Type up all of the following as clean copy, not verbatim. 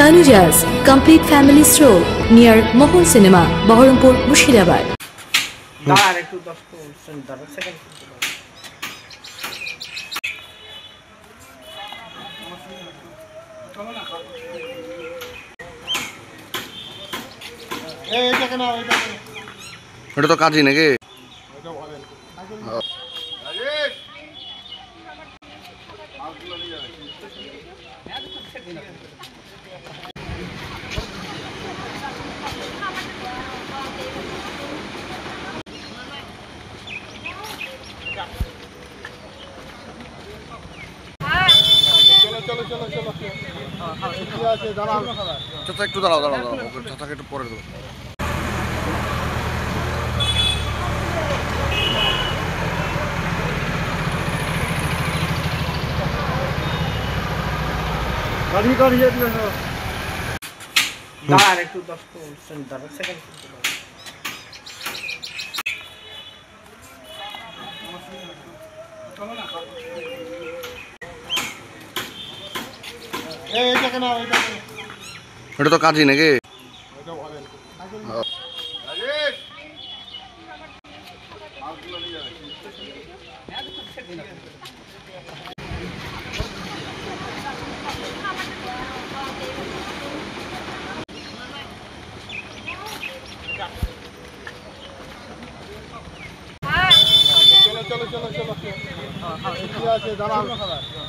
Tanujas complete family stroll near Mohol Cinema, Baharampur, Mushirabad. এটা তো কাজই নাকি চাচা একটু দাঁড়াও ওকে চাচাকে একটু পরে দেবো গাড়ি গাড়ি দাঁড় একটু 10 সেকেন্ড এটা তো কাজই নাকি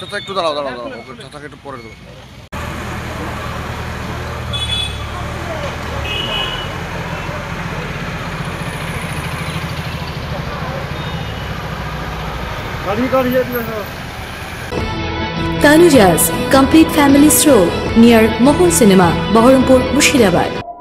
চাচা একটু দাঁড়াও ওকে চাচাকে একটু পরে দেবো Tanujas complete family stroll near Mohol Cinema, Baharampur, Mushirabad.